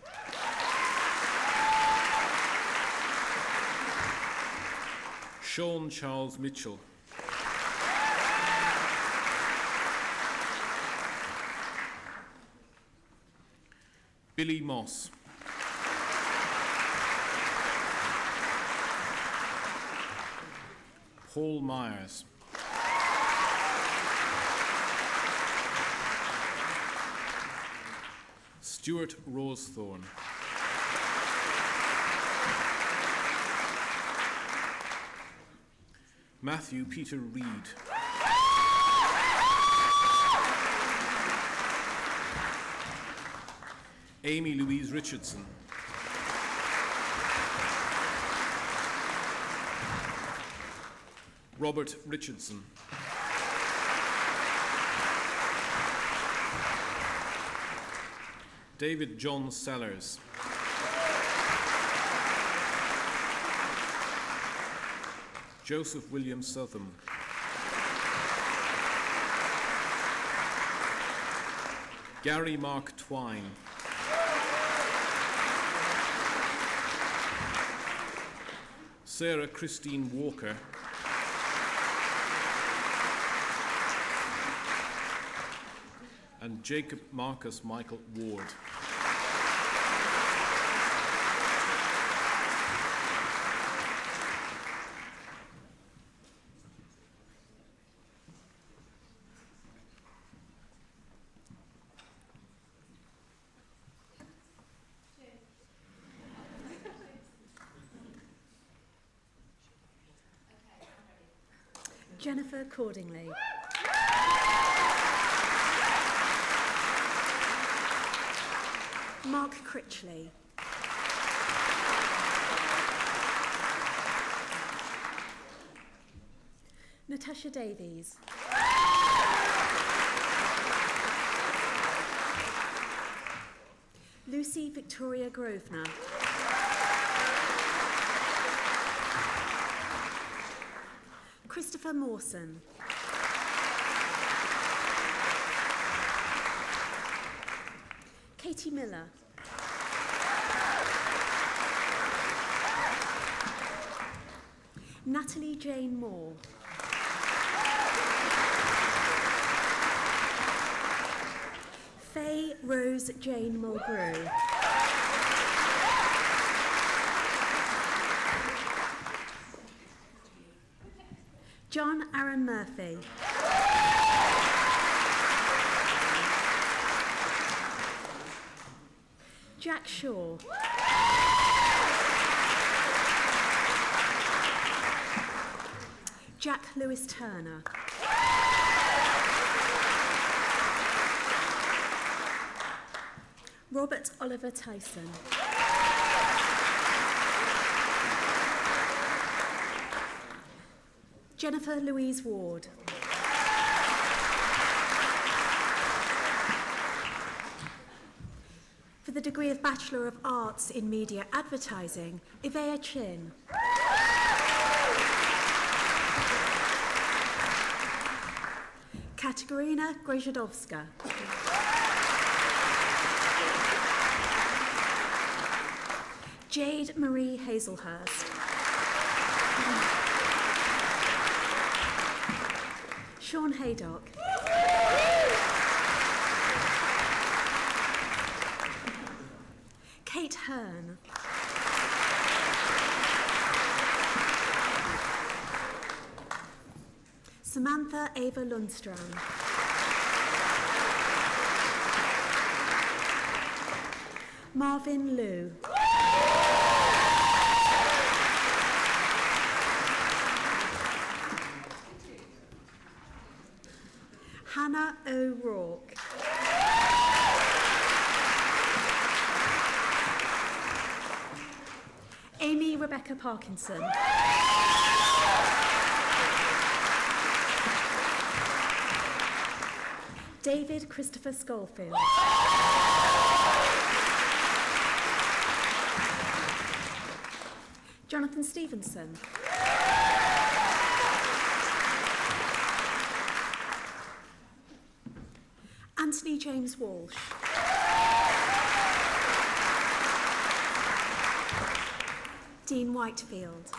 Sean Charles Mitchell. Billy Moss. Paul Myers. Stuart Rosethorne. Matthew Peter Reed. Amy Louise Richardson. Robert Richardson. David John Sellers. Joseph William Southam. Gary Mark Twine. Sarah Christine Walker. And Jacob Marcus Michael Ward. Jennifer Cordingley. Mark Critchley. Natasha Davies. Lucy Victoria Grosvenor. Christopher Mawson. Katie Miller. Natalie Jane Moore. Faye Rose Jane Mulgrew. John Aaron Murphy. Jack Shaw. Jack Lewis Turner. Robert Oliver Tyson. Jennifer Louise Ward. For the degree of Bachelor of Arts in Media Advertising, Ivea Chin. Katarina Grejadowska. Jade Marie Hazelhurst. Sean Haydock. Kate Hearn. Samantha Ava Lundstrand. Marvin Liu. Hannah O'Rourke. Amy Rebecca Parkinson. David Christopher Schofield. Jonathan Stevenson. Anthony James Walsh. Dean Whitefield.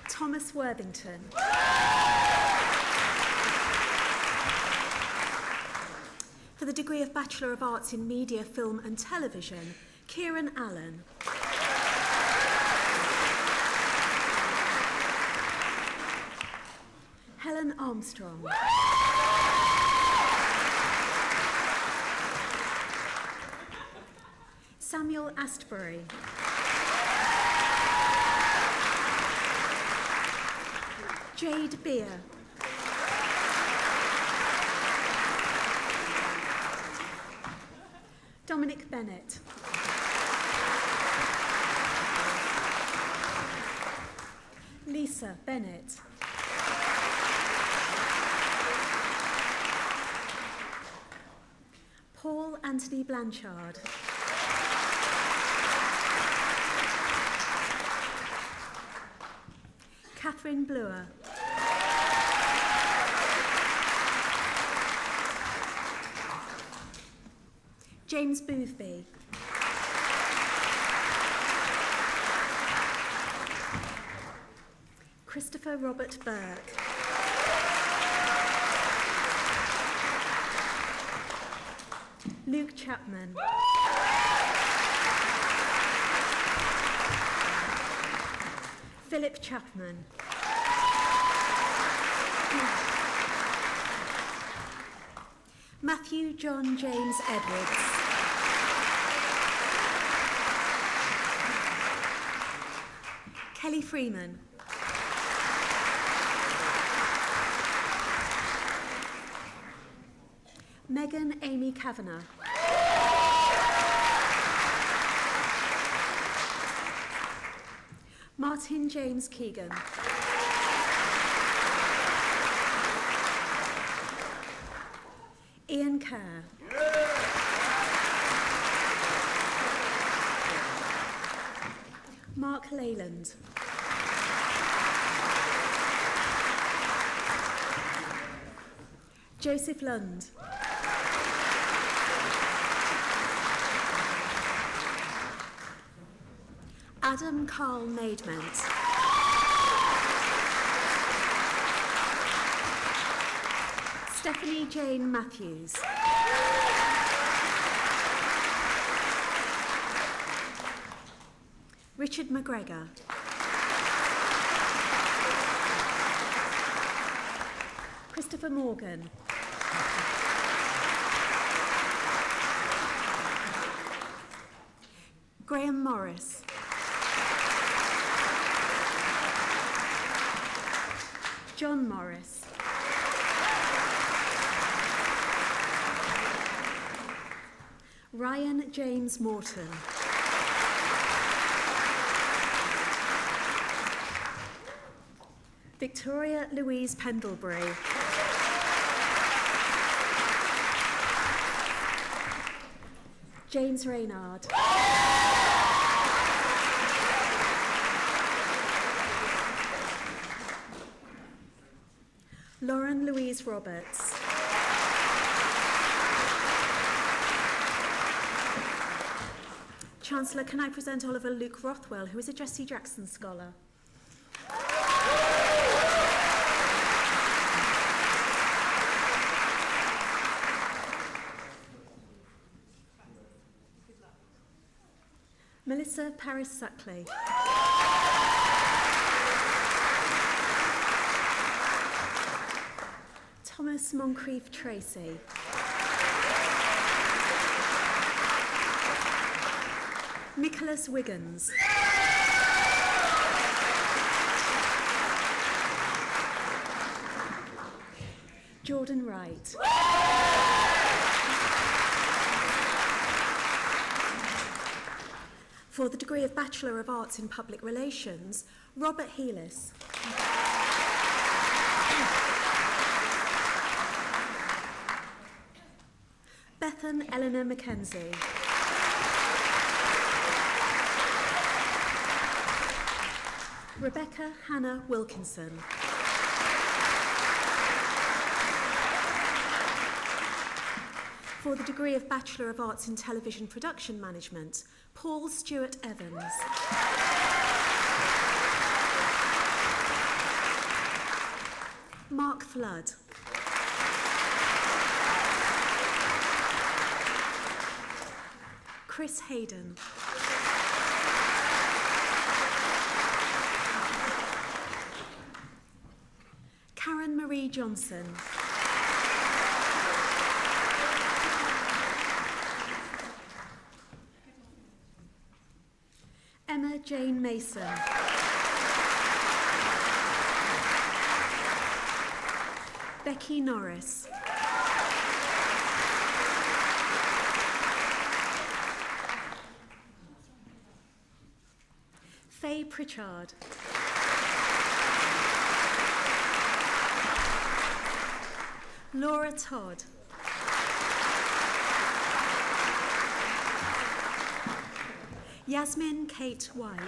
Thomas Worthington. For the degree of Bachelor of Arts in Media, Film and Television, Kieran Allen. Helen Armstrong. Samuel Astbury. Jade Beer. Dominic Bennett. Lisa Bennett. Paul Anthony Blanchard. Catherine Bluer. James Boothby. Christopher Robert Burke. Luke Chapman. Philip Chapman. Matthew John James Edwards. Kelly Freeman. Megan Amy Kavanagh. Martin James Keegan. Ian Kerr. Mark Leyland. Joseph Lund. Adam Carl Maidment. Stephanie Jane Matthews. Richard McGregor. Christopher Morgan. Graham Morris. John Morris. Ryan James Morton. Victoria Louise Pendlebury. James Reynard. Lauren Louise Roberts. Chancellor, can I present Oliver Luke Rothwell, who is a Jesse Jackson Scholar? Melissa Paris Suckley. Thomas Moncrief Tracy. Nicholas Wiggins. Jordan Wright. For the degree of Bachelor of Arts in Public Relations, Robert Heelis. Bethan Eleanor Mackenzie. Rebecca Hannah Wilkinson. For the degree of Bachelor of Arts in Television Production Management, Paul Stewart Evans. Mark Flood. Chris Hayden. Karen Marie Johnson. Emma Jane Mason. Becky Norris. Faye Pritchard. Laura Todd. Yasmin Kate White.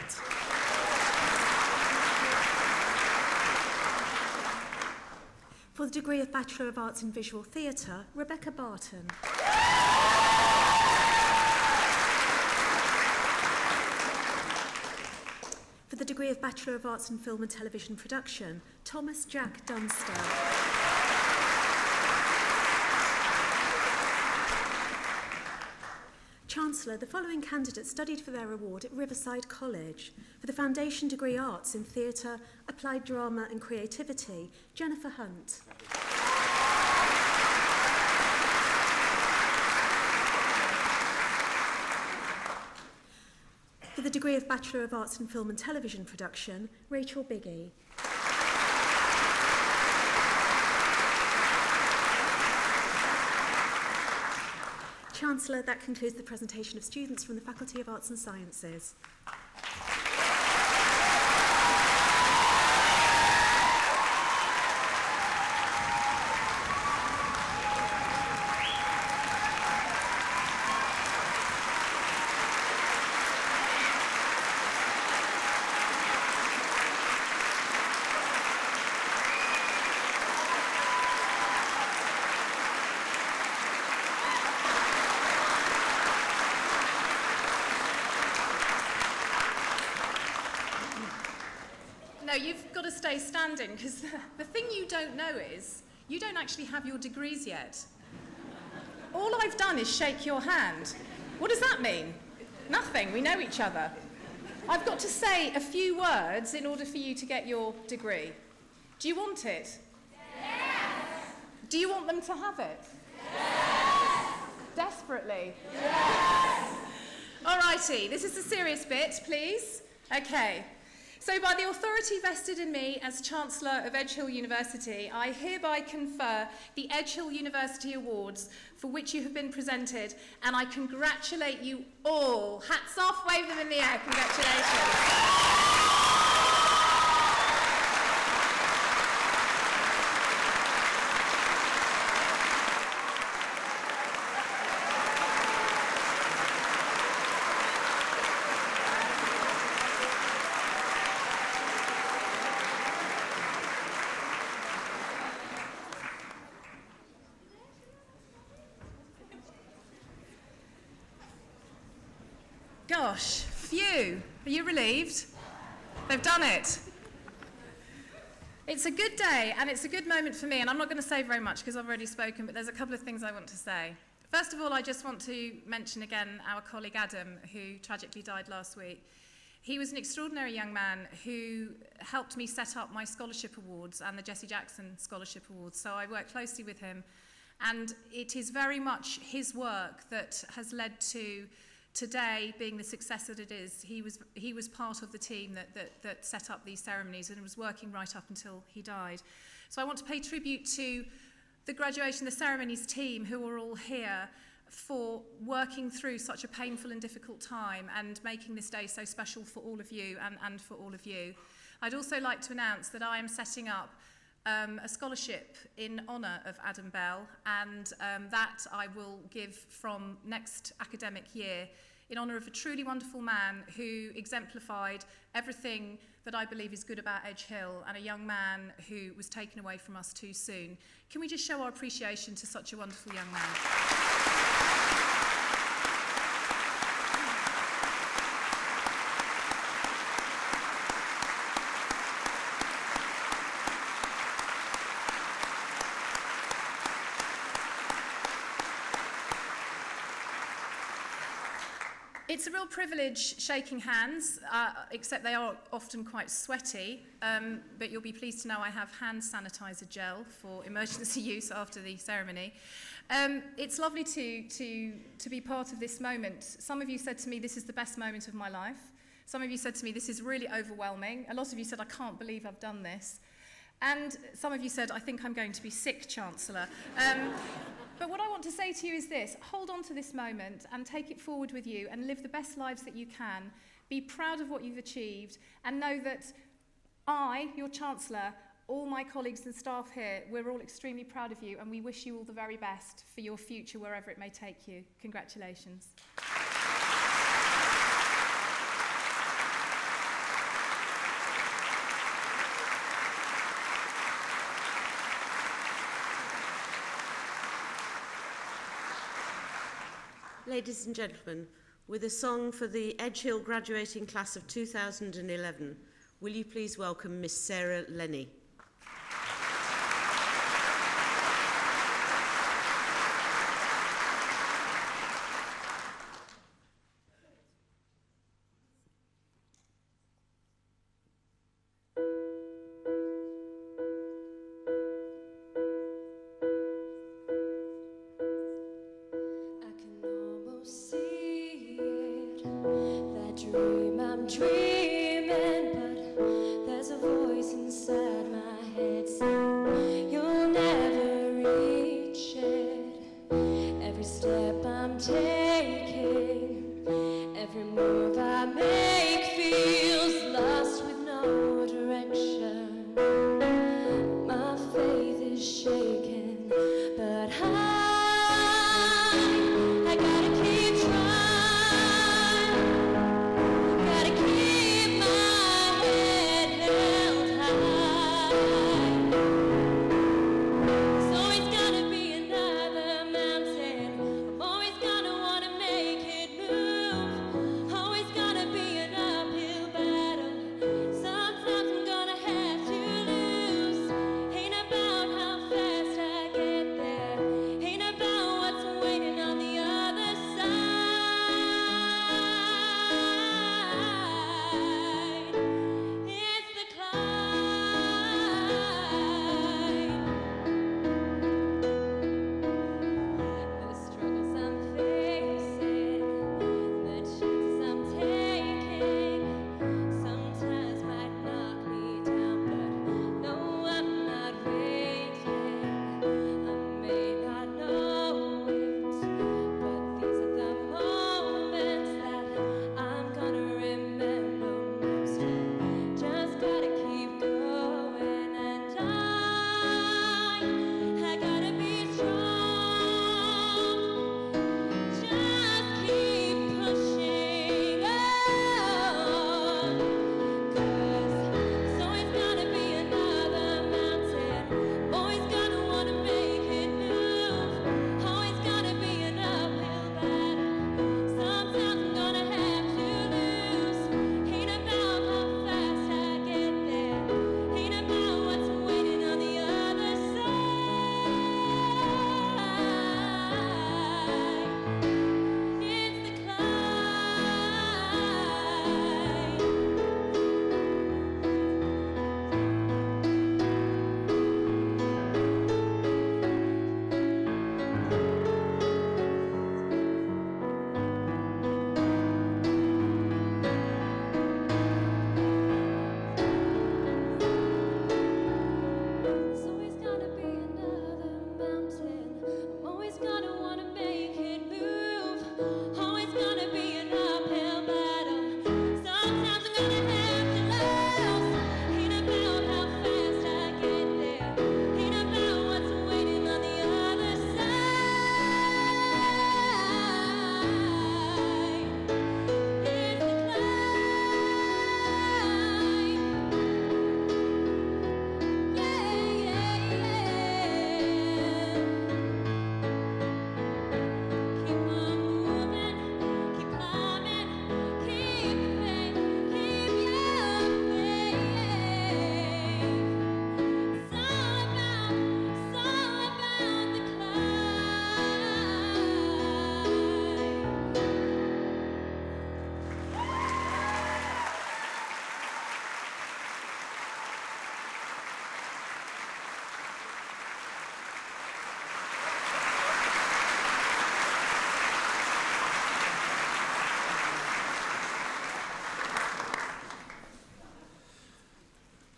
For the degree of Bachelor of Arts in Visual Theatre, Rebecca Barton. For the degree of Bachelor of Arts in Film and Television Production, Thomas Jack Dunster. Chancellor, the following candidates studied for their award at Riverside College. For the Foundation Degree Arts in Theatre, Applied Drama and Creativity, Jennifer Hunt. For the degree of Bachelor of Arts in Film and Television Production, Rachel Biggie. Chancellor, that concludes the presentation of students from the Faculty of Arts and Sciences. No, you've got to stay standing, because the thing you don't know is you don't actually have your degrees yet. All I've done is shake your hand. What does that mean? Nothing. We know each other. I've got to say a few words in order for you to get your degree. Do you want it? Yes. Do you want them to have it? Yes. Desperately? Yes. All righty. This is the serious bit, please. Okay. So by the authority vested in me as Chancellor of Edgehill University, I hereby confer the Edgehill University Awards for which you have been presented, and I congratulate you all. Hats off, wave them in the air. Congratulations. Gosh, phew. Are you relieved? They've done it. It's a good day and it's a good moment for me, and I'm not going to say very much because I've already spoken, but there's a couple of things I want to say. First of all, I just want to mention again our colleague Adam, who tragically died last week. He was an extraordinary young man who helped me set up my scholarship awards and the Jessie Jackson Scholarship Awards, so I worked closely with him, and it is very much his work that has led to today being the success that it is. He was part of the team that set up these ceremonies and was working right up until he died. So I want to pay tribute to the graduation, the ceremonies team who are all here for working through such a painful and difficult time and making this day so special for all of you and for all of you. I'd also like to announce that I am setting up a scholarship in honour of Adam Bell, and that I will give from next academic year in honour of a truly wonderful man who exemplified everything that I believe is good about Edgehill, and a young man who was taken away from us too soon. Can we just show our appreciation to such a wonderful young man? It's a real privilege shaking hands, except they are often quite sweaty, but you'll be pleased to know I have hand sanitizer gel for emergency use after the ceremony. It's lovely to be part of this moment. Some of you said to me, this is the best moment of my life. Some of you said to me, this is really overwhelming. A lot of you said, I can't believe I've done this. And some of you said, I think I'm going to be sick, Chancellor. But what I want to say to you is this: hold on to this moment and take it forward with you and live the best lives that you can. Be proud of what you've achieved and know that I, your Chancellor, all my colleagues and staff here, we're all extremely proud of you, and we wish you all the very best for your future wherever it may take you. Congratulations. Ladies and gentlemen, with a song for the Edgehill graduating class of 2011, Will you please welcome Miss Sarah Lenny?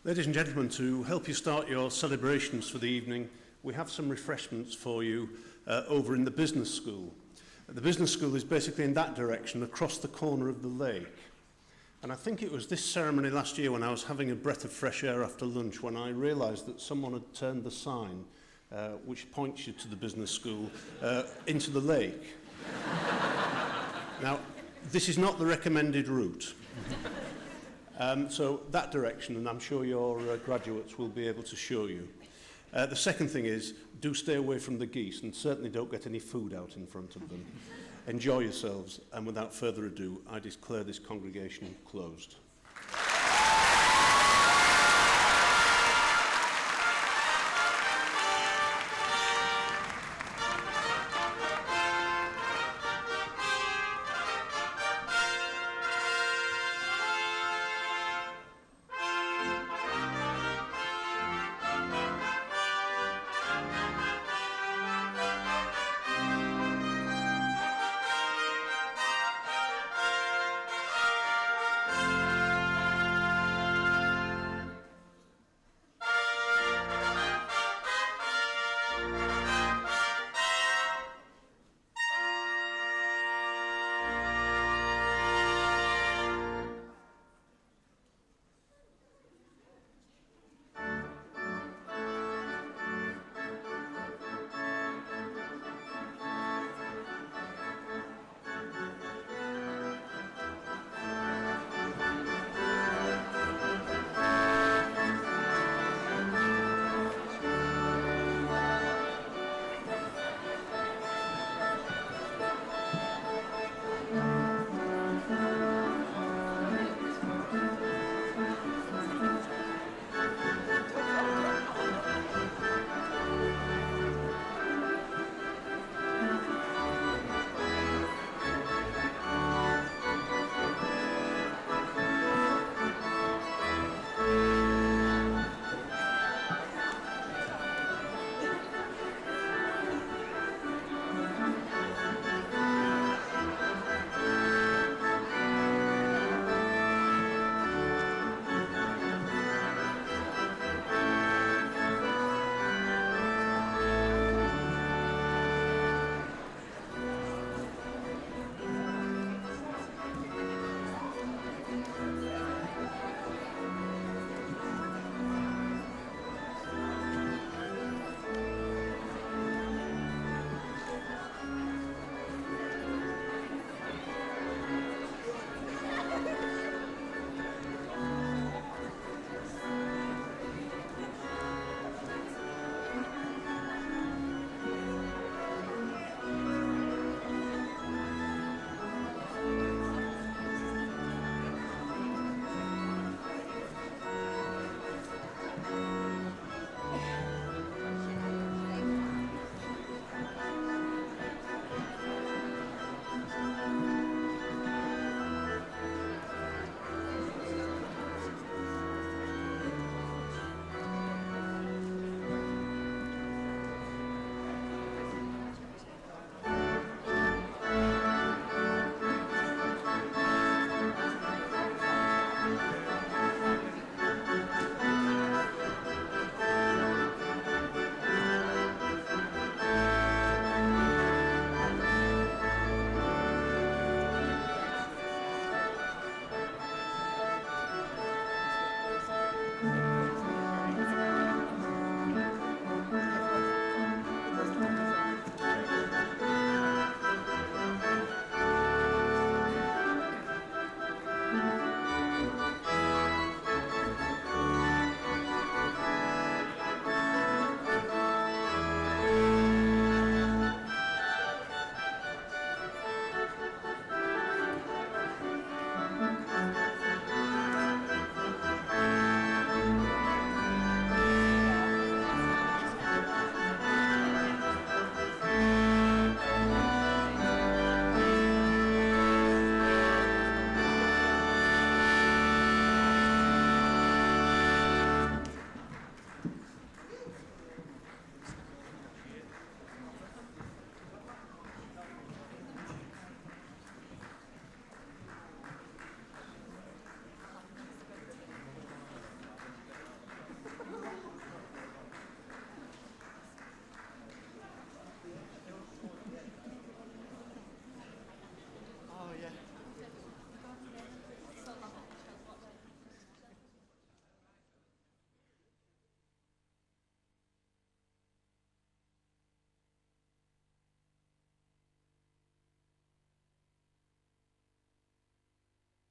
Ladies and gentlemen, to help you start your celebrations for the evening, we have some refreshments for you over in the business school. The business school is basically in that direction, across the corner of the lake. And I think it was this ceremony last year when I was having a breath of fresh air after lunch when I realised that someone had turned the sign, which points you to the business school, into the lake. Now, this is not the recommended route. So that direction, and I'm sure your graduates will be able to show you. The second thing is, do stay away from the geese and certainly don't get any food out in front of them. Enjoy yourselves, and without further ado, I declare this congregation closed. Edge.